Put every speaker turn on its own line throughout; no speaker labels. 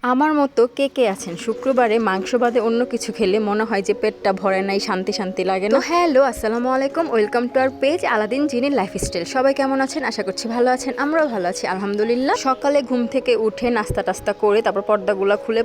আমার মতো কে কে আছেন শুক্রবারে মাংস বাদে অন্য কিছু খেলে মনে হয় যে পেটটা ভরে নাই, শান্তি শান্তি লাগে না। হ্যালো, আসসালামু আলাইকুম, welcome to our page Aladdin জিনির লাইফস্টাইল। সবাই কেমন আছেন? আশা করছি ভালো আছেন। আমরাও ভালো আছি আলহামদুলিল্লাহ। সকালে ঘুম থেকে উঠে নাস্তা টাস্তা করে তারপর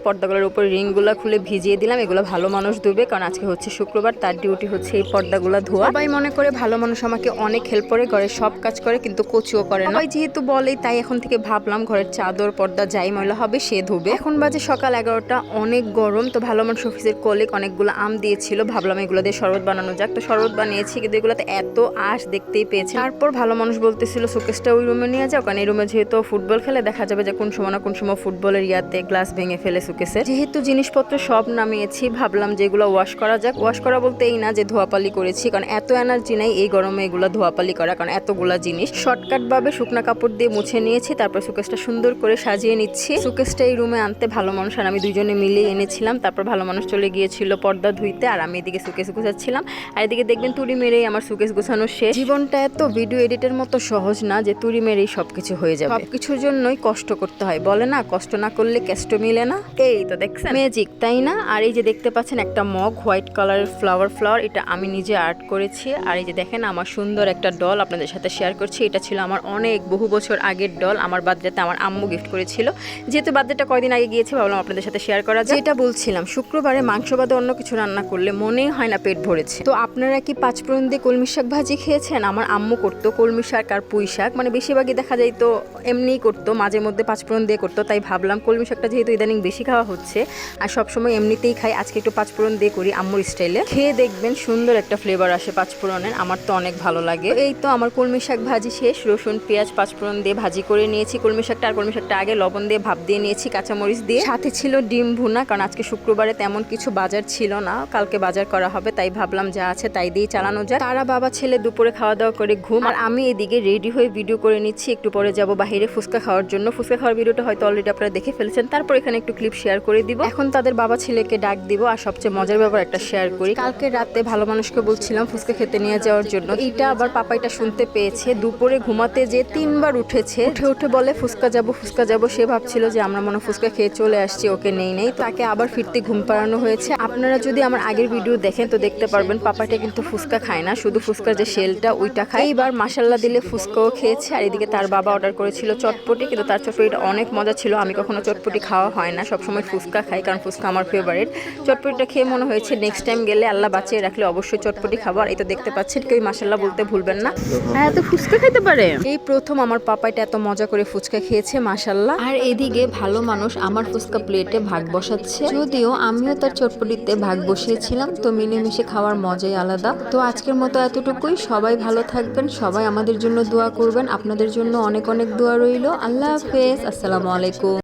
পর্দাগুলোর উপর রিংগুলো খুলে ভিজিয়ে দিলাম। এগুলো ভালো মানুষ ধুবে, কারণ আজকে হচ্ছে শুক্রবার, তার ডিউটি হচ্ছে এই পর্দাগুলো ধোয়া। সবাই মনে করে ভালো মানুষ আমাকে অনেক হেল্প করে, ঘরের সব কাজ করে, কিন্তু কচুও করে না। সবাই যেহেতু বলেই তাই এখন থেকে ভাবলাম ঘরের চাদর পর্দা যাই ময়লা হবে সে ধুবে। এখন বাজে সকাল 11টা, অনেক গরম। তো ভালো মানুষ অফিসের কলিগ অনেকগুলো আম দিয়েছিল, ভাবলাম এগুলো দিয়ে শরবত বানানো যাক। তো শরবত বানিয়েছি, কিন্তু এগুলোতে এত আঁশ দেখতেই পেয়েছে। তারপর ভালো মানুষ বলতেছিল শোকেসটা ওই রুমে নিয়ে যাও, কারণ এই রুমে যেহেতু ফুটবল খেলে দেখা যাবে যে কোন সময় না কোন সময় ফুটবলের ইয়াতে গ্লাস ভেঙে ফেলে শোকেসে। যেহেতু জিনিসপত্র সব নামিয়েছি, ভাবলাম যে এগুলো ওয়াশ করা যাক। ওয়াশ করা বলতে এই না যে ধোয়াপালি করেছি, কারণ এত এনার্জি নেই এই গরমে এগুলো ধোয়াপালি করা, কারণ এতগুলা জিনিস। শর্টকাট ভাবে শুকনা কাপড় দিয়ে মুছে নিয়েছি, তারপর শোকেসটা সুন্দর করে সাজিয়ে নিচ্ছি। শোকেসটা এই রুমে আনতে ভালো মানুষ আর আমি দুইজনে মিলে এনেছিলাম। তারপর ভালো মানুষ চলে গিয়েছিল পর্দা ধুইতে, আর আমি এদিকে সুকেস গুছাচ্ছিলাম। আর এদিকে দেখবেন তুড়ি মেরেই আমার সুকেস গুছানো শেষ। জীবনটা এত ভিডিও এডিটের মতো সহজ না যে তুড়ি মেরেই সবকিছু হয়ে যাবে। সবকিছুর জন্যই কষ্ট করতে হয়, বলে না কষ্ট না করলে কেষ্ট মিলে না। এই তো দেখছেন ম্যাজিক, তাই না? আর এই যে দেখতে পাচ্ছেন একটা মগ, হোয়াইট কালারের ফ্লাওয়ার, এটা আমি নিজে আর্ট করেছি। আর এই যে দেখেন আমার সুন্দর একটা ডল আপনাদের সাথে শেয়ার করছি। এটা ছিল আমার অনেক বহু বছর আগের ডল, আমার বার্থডেতে আমার আম্মু গিফট করেছিল। যেহেতু বার্থডেটা কয়দিন আগে গিয়েছে, ভাবলাম আপনাদের সাথে শেয়ার করা যায়। যেটা বলছিলাম, শুক্রবারে মাংস বাদে অন্য কিছু রান্না করলে মনেই হয় না পেট ভরেছে। তো আপনারা কি পাঁচফোড়ন দিয়ে কলমি শাক ভাজি খেয়েছেন? আমার আম্মু করতো কলমি শাক আর পুঁই শাক, মানে বেশিরভাগই দেখা যায় তো এমনিই করতো, মাঝে মধ্যে পাঁচফোড়ন দিয়ে করতো। তাই ভাবলাম কলমি শাকটা যেহেতু ইদানিং বেশি খাওয়া হচ্ছে আর সবসময় এমনিতেই খাই, আজকে একটু পাঁচফোড়ন দিয়ে করি আম্মুর স্টাইলে। খেয়ে দেখবেন সুন্দর একটা ফ্লেভার আসে পাঁচফোড়নের, আমার তো অনেক ভালো লাগে। এই তো আমার কলমি শাক ভাজি শেষ। রসুন পেঁয়াজ পাঁচফোড়ন দিয়ে ভাজি করে নিয়েছি কলমি শাকটা। আর কলমি শাকটা আগে লবণ দিয়ে ভাপ দিয়ে নিয়েছি কাঁচামরিচ দিয়ে, সাথে ছিল ডিম ভুনা, কারণ আজকে শুক্রবারে তেমন কিছু বাজার ছিল না, কালকে বাজার করা হবে। তাই ভাবলাম যা আছে তাই দিয়ে চালানো যায়। তারা বাবা ছেলে দুপুরে খাওয়া দাওয়া করে ঘুম, আর আমি এদিকে রেডি হয়ে ভিডিও করে নিচ্ছি। একটু পরে যাব বাইরে ফুচকা খাওয়ার জন্য। ফুচকা খাওয়ার ভিডিওটা হয়তো অলরেডি আপনারা দেখে ফেলেছেন, তারপর এখানে একটু ক্লিপ শেয়ার করে দিব। এখন তাদের বাবা ছেলেকে ডাক দিব। আর সবচেয়ে মজার ব্যাপার একটা শেয়ার করি, কালকে রাতে ভালো মানুষকে বলছিলাম ফুচকা খেতে নিয়ে যাওয়ার জন্য, এইটা আবার পাপাইটা শুনতে পেয়েছে। দুপুরে ঘুমাতে যে 3বার উঠেছে, উঠে বলে ফুচকা যাবো। সে ভাবছিল যে আমরা মনে ফুচকা খেয়ে চলে আসছি, ওকে নেই, তাকে আবার ফিরতে ঘুম পাড়ানো হয়েছে। আপনারা যদি আমার আগের ভিডিও দেখেন তো দেখতে পারবেন পাপাটা কিন্তু ফুচকা খায় না, শুধু ফুচকার যে শেলটা ওইটা খায়। এইবার মাশাল্লাহ দিলে ফুচকাও খেয়েছে। আর এদিকে তার বাবা অর্ডার করেছিল চটপটি, কিন্তু তার চটপটিটা অনেক মজা ছিল। আমি কখনো চটপটি খাওয়া হয় না, সবসময় ফুচকা খাই, কারণ ফুচকা আমার ফেভারিট। চটপটিটা খেয়ে মনে হয়েছে নেক্সট টাইম গেলে আল্লাহ বাঁচিয়ে রাখলে অবশ্যই চটপটি খাবো। আর এই তো দেখতে পাচ্ছেন, কেউ মাশাল্লাহ বলতে ভুলবেন না। হ্যাঁ, তো ফুচকা খেতে পারে। এই প্রথম আমার পাপাইটা এত মজা করে ফুচকা খেয়েছে মাশাল্লাহ। আর এদিকে ভালো মানুষ আমার ফুচকা প্লেটে ভাগ বসাচ্ছে, যদিও আমিও তার চটপটিতে ভাগ বসিয়েছিলাম। তো মিলেমিশে খাওয়ার মজাই আলাদা। তো আজকের মতো এতটুকুই। সবাই ভালো থাকবেন, সবাই আমাদের জন্য দোয়া করবেন। আপনাদের জন্য অনেক অনেক দোয়া রইল। আল্লাহ হাফেজ, আসসালামু আলাইকুম।